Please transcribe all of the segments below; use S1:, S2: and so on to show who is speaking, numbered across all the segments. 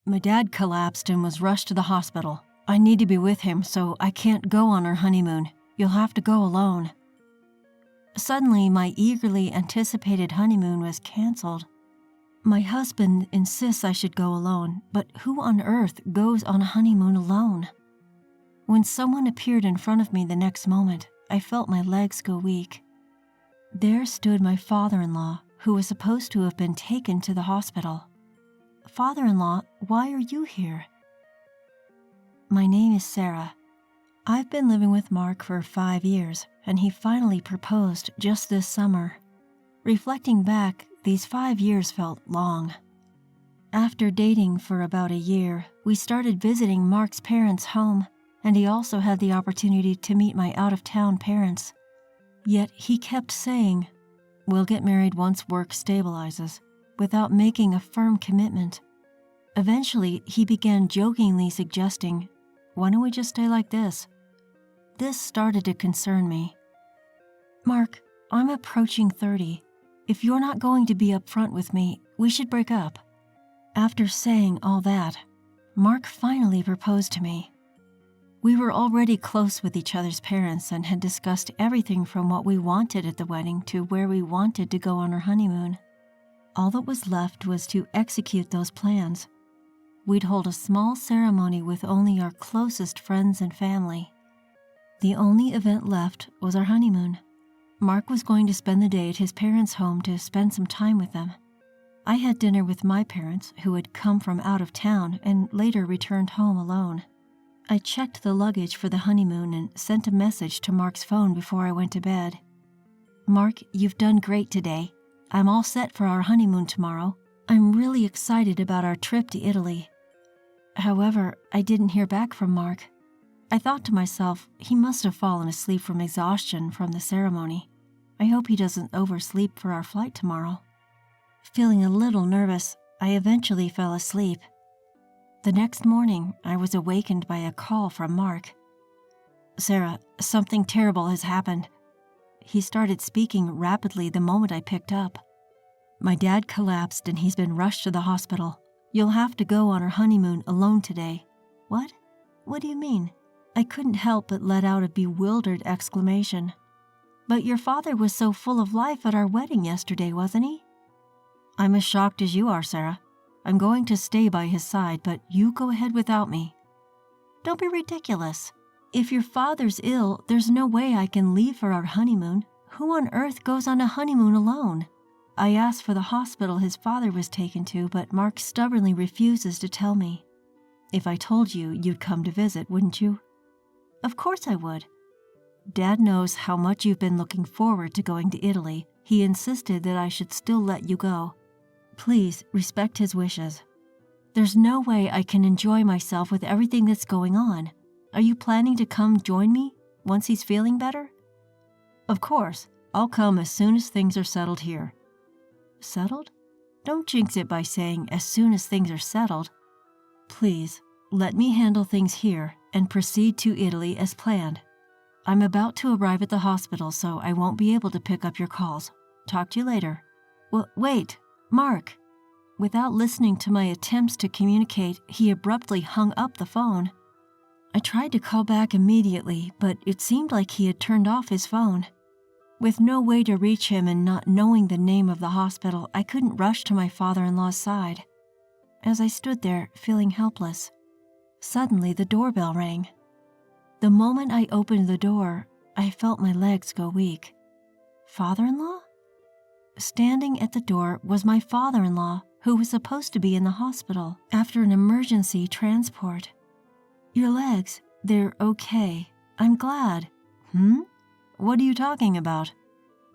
S1: My dad collapsed and was rushed to the hospital. I need to be with him, so I can't go on our honeymoon. You'll have to go alone. Suddenly, my eagerly anticipated honeymoon was canceled. My husband insists I should go alone, but who on earth goes on a honeymoon alone? When someone appeared in front of me the next moment, I felt my legs go weak. There stood my father-in-law, who was supposed to have been taken to the hospital. Father-in-law, why are you here? My name is Sarah. I've been living with Mark for 5 years, and he finally proposed just this summer. Reflecting back, these 5 years felt long. After dating for about a year, we started visiting Mark's parents' home, and he also had the opportunity to meet my out-of-town parents. Yet he kept saying, "We'll get married once work stabilizes," without making a firm commitment. Eventually, he began jokingly suggesting, "Why don't we just stay like this?" This started to concern me. "Mark, I'm approaching 30. If you're not going to be upfront with me, we should break up." After saying all that, Mark finally proposed to me. We were already close with each other's parents and had discussed everything from what we wanted at the wedding to where we wanted to go on our honeymoon. All that was left was to execute those plans. We'd hold a small ceremony with only our closest friends and family. The only event left was our honeymoon. Mark was going to spend the day at his parents' home to spend some time with them. I had dinner with my parents, who had come from out of town and later returned home alone. I checked the luggage for the honeymoon and sent a message to Mark's phone before I went to bed. "Mark, you've done great today. I'm all set for our honeymoon tomorrow. I'm really excited about our trip to Italy." However, I didn't hear back from Mark. I thought to myself, he must have fallen asleep from exhaustion from the ceremony. I hope he doesn't oversleep for our flight tomorrow. Feeling a little nervous, I eventually fell asleep. The next morning, I was awakened by a call from Mark. "Sarah, something terrible has happened." He started speaking rapidly the moment I picked up. "My dad collapsed and he's been rushed to the hospital. You'll have to go on our honeymoon alone today." "What? What do you mean?" I couldn't help but let out a bewildered exclamation. "But your father was so full of life at our wedding yesterday, wasn't he?" "I'm as shocked as you are, Sarah. I'm going to stay by his side, but you go ahead without me." "Don't be ridiculous. If your father's ill, there's no way I can leave for our honeymoon. Who on earth goes on a honeymoon alone?" I asked for the hospital his father was taken to, but Mark stubbornly refuses to tell me. "If I told you, you'd come to visit, wouldn't you?" "Of course I would." "Dad knows how much you've been looking forward to going to Italy. He insisted that I should still let you go. Please respect his wishes. There's no way I can enjoy myself with everything that's going on. Are you planning to come join me once he's feeling better?" "Of course. I'll come as soon as things are settled here." "Settled? Don't jinx it by saying as soon as things are settled. Please, let me handle things here and proceed to Italy as planned. I'm about to arrive at the hospital, so I won't be able to pick up your calls. Talk to you later." Wait, Mark." Without listening to my attempts to communicate, he abruptly hung up the phone. I tried to call back immediately, but it seemed like he had turned off his phone. With no way to reach him and not knowing the name of the hospital, I couldn't rush to my father-in-law's side. As I stood there, feeling helpless, suddenly the doorbell rang. The moment I opened the door, I felt my legs go weak. Father-in-law? Standing at the door was my father-in-law, who was supposed to be in the hospital after an emergency transport. "Your legs, they're okay. I'm glad." What are you talking about?"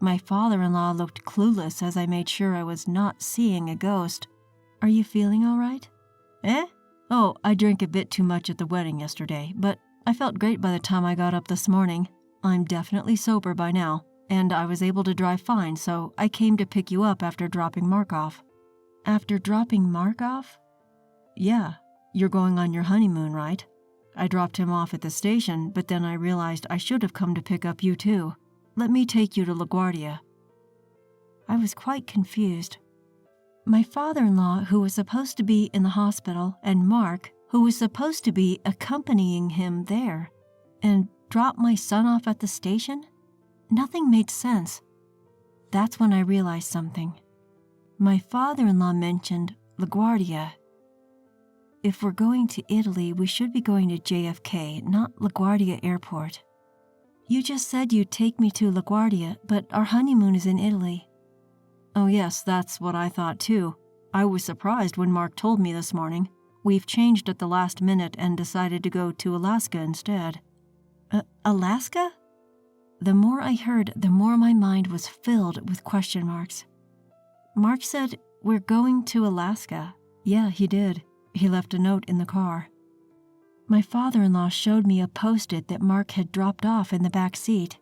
S1: My father-in-law looked clueless as I made sure I was not seeing a ghost. "Are you feeling all right?" "Eh? Oh, I drank a bit too much at the wedding yesterday, but I felt great by the time I got up this morning. I'm definitely sober by now, and I was able to drive fine, so I came to pick you up after dropping Mark off." "After dropping Mark off?" "Yeah, you're going on your honeymoon, right? I dropped him off at the station, but then I realized I should have come to pick up you too. Let me take you to LaGuardia." I was quite confused. My father-in-law, who was supposed to be in the hospital, and Mark, who was supposed to be accompanying him there, and drop my son off at the station? Nothing made sense. That's when I realized something. My father-in-law mentioned LaGuardia. If we're going to Italy, we should be going to JFK, not LaGuardia Airport. You just said you'd take me to LaGuardia, but our honeymoon is in Italy. Oh yes, that's what I thought too. I was surprised when Mark told me this morning. We've changed at the last minute and decided to go to Alaska instead. Alaska? The more I heard, the more my mind was filled with question marks. Mark said, "We're going to Alaska." Yeah, he did. He left a note in the car. My father-in-law showed me a post-it that Mark had dropped off in the back seat.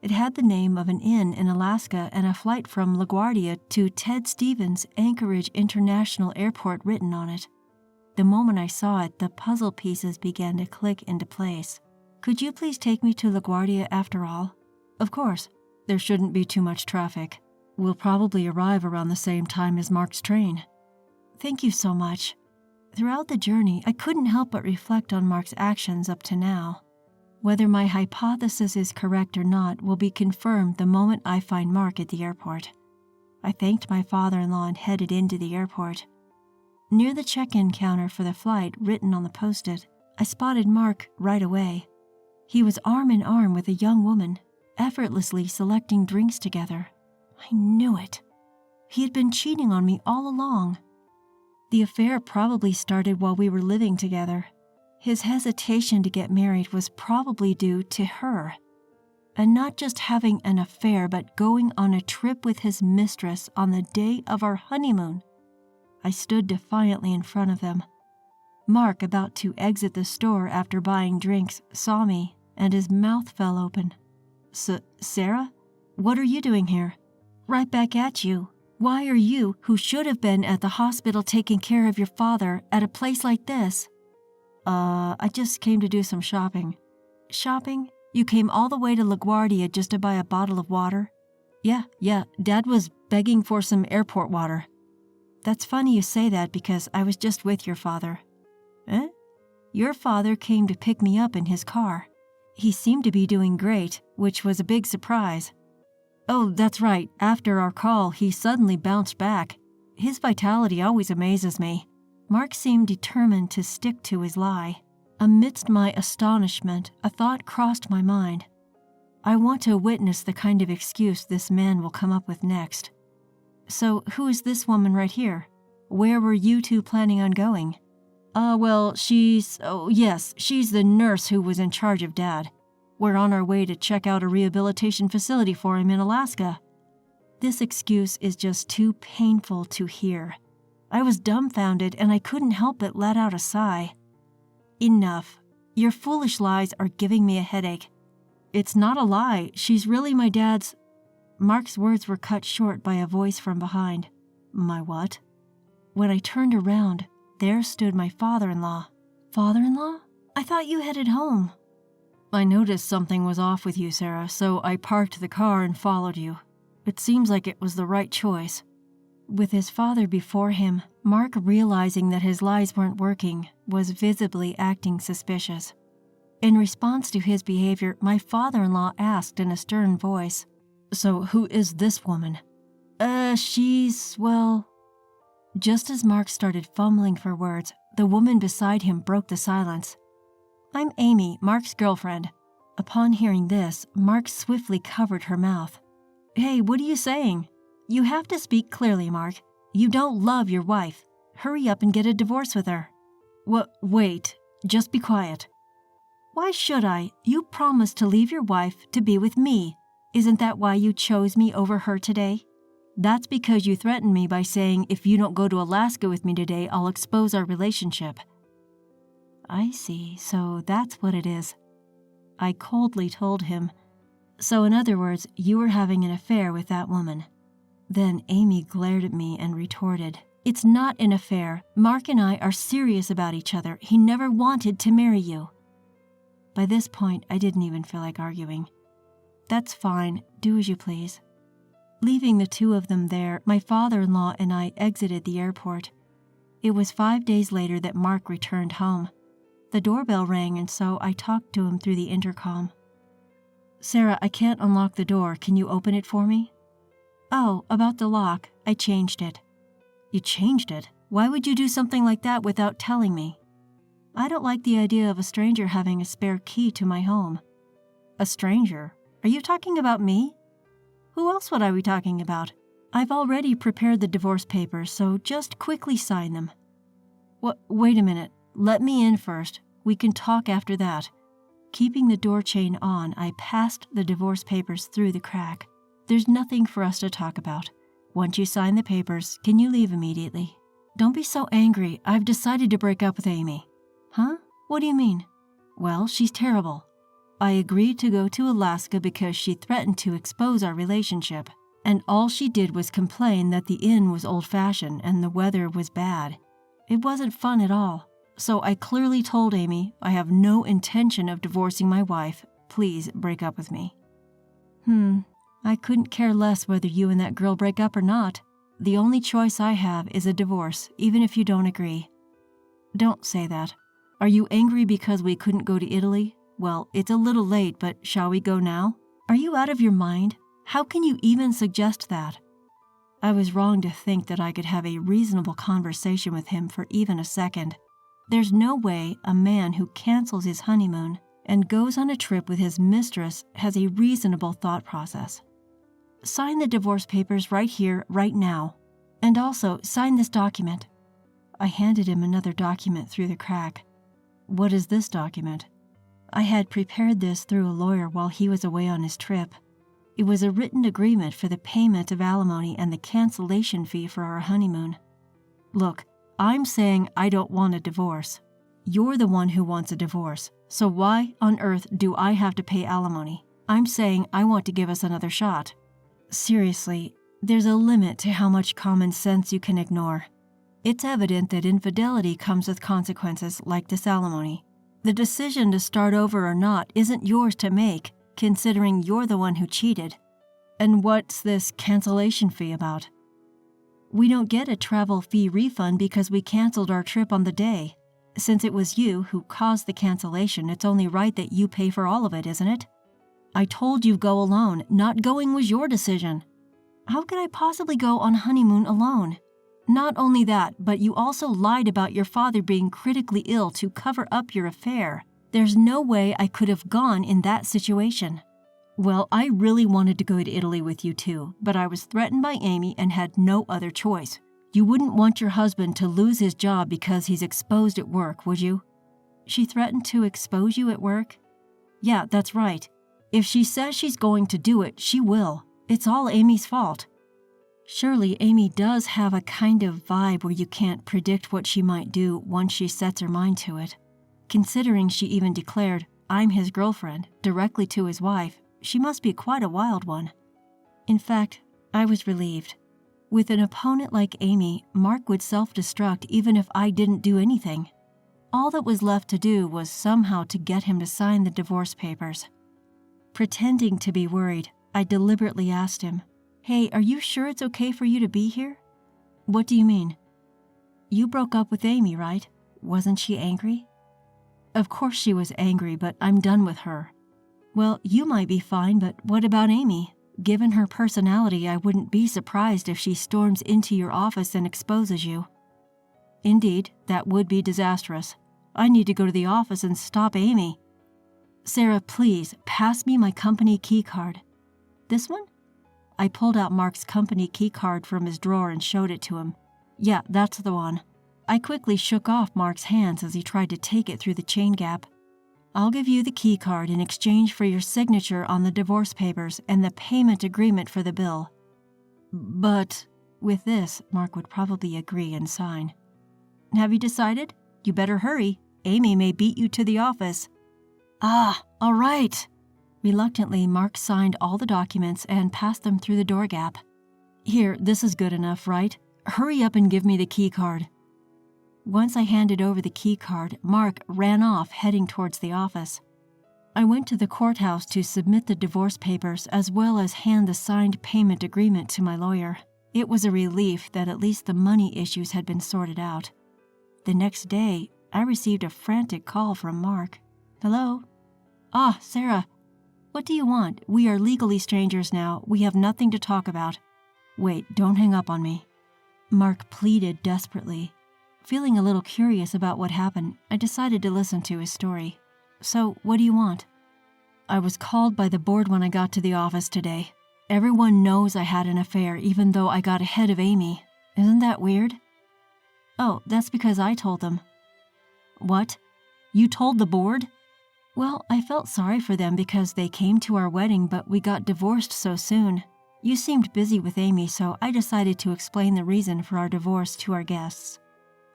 S1: It had the name of an inn in Alaska and a flight from LaGuardia to Ted Stevens Anchorage International Airport written on it. The moment I saw it, the puzzle pieces began to click into place. Could you please take me to LaGuardia after all? Of course. There shouldn't be too much traffic. We'll probably arrive around the same time as Mark's train. Thank you so much. Throughout the journey, I couldn't help but reflect on Mark's actions up to now. Whether my hypothesis is correct or not will be confirmed the moment I find Mark at the airport. I thanked my father-in-law and headed into the airport. Near the check-in counter for the flight written on the post-it, I spotted Mark right away. He was arm in arm with a young woman, effortlessly selecting drinks together. I knew it. He had been cheating on me all along. The affair probably started while we were living together. His hesitation to get married was probably due to her. And not just having an affair, but going on a trip with his mistress on the day of our honeymoon. I stood defiantly in front of them. Mark, about to exit the store after buying drinks, saw me, and his mouth fell open. Sarah? What are you doing here? Right back at you. Why are you, who should have been at the hospital taking care of your father, at a place like this? I just came to do some shopping. Shopping? You came all the way to LaGuardia just to buy a bottle of water? Yeah, Dad was begging for some airport water. That's funny you say that because I was just with your father. Eh? Your father came to pick me up in his car. He seemed to be doing great, which was a big surprise. Oh, that's right. After our call, he suddenly bounced back. His vitality always amazes me. Mark seemed determined to stick to his lie. Amidst my astonishment, a thought crossed my mind. I want to witness the kind of excuse this man will come up with next. So, who is this woman right here? Where were you two planning on going? She's the nurse who was in charge of Dad. We're on our way to check out a rehabilitation facility for him in Alaska. This excuse is just too painful to hear. I was dumbfounded and I couldn't help but let out a sigh. Enough. Your foolish lies are giving me a headache. It's not a lie. She's really my dad's... Mark's words were cut short by a voice from behind. My what? When I turned around, there stood my father-in-law. Father-in-law? I thought you headed home. I noticed something was off with you, Sarah, so I parked the car and followed you. It seems like it was the right choice. With his father before him, Mark, realizing that his lies weren't working, was visibly acting suspicious. In response to his behavior, my father-in-law asked in a stern voice, So who is this woman? Just as Mark started fumbling for words, the woman beside him broke the silence. I'm Amy, Mark's girlfriend. Upon hearing this, Mark swiftly covered her mouth. Hey, what are you saying? You have to speak clearly, Mark. You don't love your wife. Hurry up and get a divorce with her. Wait, just be quiet. Why should I? You promised to leave your wife to be with me. Isn't that why you chose me over her today? That's because you threatened me by saying if you don't go to Alaska with me today, I'll expose our relationship. I see, so that's what it is. I coldly told him. So in other words, you were having an affair with that woman. Then Amy glared at me and retorted, It's not an affair. Mark and I are serious about each other. He never wanted to marry you. By this point, I didn't even feel like arguing. That's fine. Do as you please. Leaving the two of them there, my father-in-law and I exited the airport. It was 5 days later that Mark returned home. The doorbell rang, and so I talked to him through the intercom. "Sarah, I can't unlock the door. Can you open it for me?" "Oh, about the lock. I changed it." "You changed it? Why would you do something like that without telling me?" "I don't like the idea of a stranger having a spare key to my home." "A stranger? Are you talking about me?" "Who else would I be talking about? I've already prepared the divorce papers, so just quickly sign them." Wait a minute. Let me in first. We can talk after that." Keeping the door chain on, I passed the divorce papers through the crack. "There's nothing for us to talk about. Once you sign the papers, can you leave immediately?" "Don't be so angry. I've decided to break up with Amy." "Huh? What do you mean?" "Well, she's terrible. I agreed to go to Alaska because she threatened to expose our relationship, and all she did was complain that the inn was old-fashioned and the weather was bad. It wasn't fun at all. So I clearly told Amy I have no intention of divorcing my wife. Please break up with me." I couldn't care less whether you and that girl break up or not. The only choice I have is a divorce, even if you don't agree." "Don't say that. Are you angry because we couldn't go to Italy? Well, it's a little late, but shall we go now? Are you out of your mind? How can you even suggest that?" I was wrong to think that I could have a reasonable conversation with him for even a second. There's no way a man who cancels his honeymoon and goes on a trip with his mistress has a reasonable thought process. "Sign the divorce papers right here, right now. And also, sign this document." I handed him another document through the crack. "What is this document?" I had prepared this through a lawyer while he was away on his trip. It was a written agreement for the payment of alimony and the cancellation fee for our honeymoon. "Look, I'm saying I don't want a divorce. You're the one who wants a divorce, so why on earth do I have to pay alimony? I'm saying I want to give us another shot." Seriously, there's a limit to how much common sense you can ignore. It's evident that infidelity comes with consequences like this alimony. The decision to start over or not isn't yours to make, considering you're the one who cheated. And what's this cancellation fee about? We don't get a travel fee refund because we canceled our trip on the day. Since it was you who caused the cancellation, it's only right that you pay for all of it, isn't it? I told you go alone. Not going was your decision. How could I possibly go on honeymoon alone? Not only that, but you also lied about your father being critically ill to cover up your affair. There's no way I could have gone in that situation. Well, I really wanted to go to Italy with you too, but I was threatened by Amy and had no other choice. You wouldn't want your husband to lose his job because he's exposed at work, would you?" "She threatened to expose you at work?" "Yeah, that's right. If she says she's going to do it, she will. It's all Amy's fault." "Surely Amy does have a kind of vibe where you can't predict what she might do once she sets her mind to it. Considering she even declared, 'I'm his girlfriend,' directly to his wife, she must be quite a wild one." In fact, I was relieved. With an opponent like Amy, Mark would self-destruct even if I didn't do anything. All that was left to do was somehow to get him to sign the divorce papers. Pretending to be worried, I deliberately asked him, "Hey, are you sure it's okay for you to be here?" "What do you mean?" "You broke up with Amy, right? Wasn't she angry?" "Of course she was angry, but I'm done with her." "Well, you might be fine, but what about Amy? Given her personality, I wouldn't be surprised if she storms into your office and exposes you." "Indeed, that would be disastrous. I need to go to the office and stop Amy." "Sarah, please, pass me my company key card." "This one?" I pulled out Mark's company key card from his drawer and showed it to him. "Yeah, that's the one." I quickly shook off Mark's hands as he tried to take it through the chain gap. "I'll give you the key card in exchange for your signature on the divorce papers and the payment agreement for the bill." "But..." With this, Mark would probably agree and sign. "Have you decided? You better hurry. Amy may beat you to the office." All right." Reluctantly, Mark signed all the documents and passed them through the door gap. "Here, this is good enough, right? Hurry up and give me the key card." Once I handed over the key card, Mark ran off, heading towards the office. I went to the courthouse to submit the divorce papers as well as hand the signed payment agreement to my lawyer. It was a relief that at least the money issues had been sorted out. The next day, I received a frantic call from Mark. "Hello?" "Ah, Sarah. What do you want? We are legally strangers now. We have nothing to talk about." "Wait, don't hang up on me." Mark pleaded desperately. Feeling a little curious about what happened, I decided to listen to his story. "So, what do you want?" "I was called by the board when I got to the office today. Everyone knows I had an affair even though I got ahead of Amy. Isn't that weird?" "Oh, that's because I told them." "What? You told the board?" "Well, I felt sorry for them because they came to our wedding, but we got divorced so soon. You seemed busy with Amy, so I decided to explain the reason for our divorce to our guests."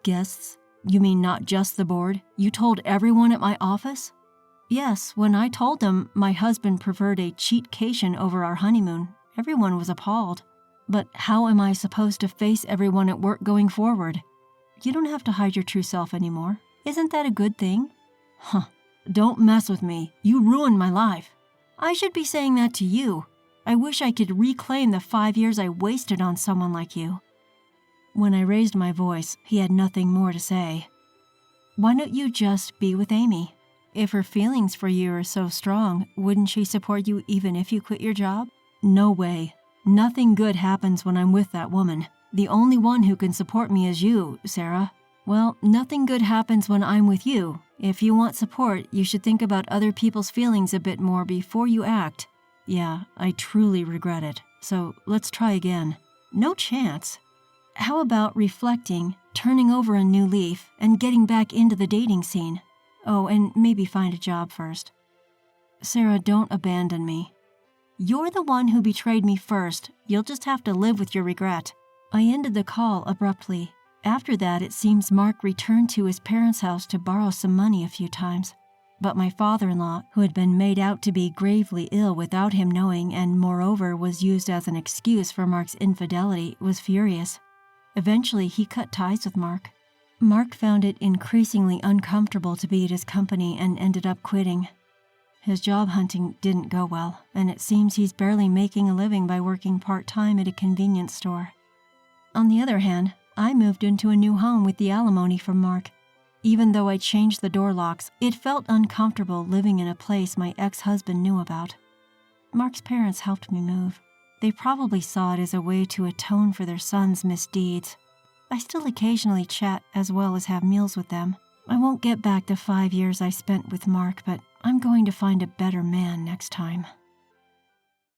S1: "Guests? You mean not just the board? You told everyone at my office?" "Yes, when I told them my husband preferred a cheatcation over our honeymoon, everyone was appalled. But how am I supposed to face everyone at work going forward?" "You don't have to hide your true self anymore. Isn't that a good thing?" "Huh. Don't mess with me. You ruined my life." "I should be saying that to you. I wish I could reclaim the 5 years I wasted on someone like you." When I raised my voice, he had nothing more to say. "Why don't you just be with Amy? If her feelings for you are so strong, wouldn't she support you even if you quit your job?" "No way. Nothing good happens when I'm with that woman. The only one who can support me is you, Sarah." "Well, nothing good happens when I'm with you. If you want support, you should think about other people's feelings a bit more before you act." "Yeah, I truly regret it. So let's try again." "No chance. How about reflecting, turning over a new leaf, and getting back into the dating scene? Oh, and maybe find a job first." "Sarah, don't abandon me." "You're the one who betrayed me first. You'll just have to live with your regret." I ended the call abruptly. After that, it seems Mark returned to his parents' house to borrow some money a few times. But my father-in-law, who had been made out to be gravely ill without him knowing and moreover was used as an excuse for Mark's infidelity, was furious. Eventually, he cut ties with Mark. Mark found it increasingly uncomfortable to be at his company and ended up quitting. His job hunting didn't go well, and it seems he's barely making a living by working part-time at a convenience store. On the other hand, I moved into a new home with the alimony from Mark. Even though I changed the door locks, it felt uncomfortable living in a place my ex-husband knew about. Mark's parents helped me move. They probably saw it as a way to atone for their son's misdeeds. I still occasionally chat as well as have meals with them. I won't get back the 5 years I spent with Mark, but I'm going to find a better man next time.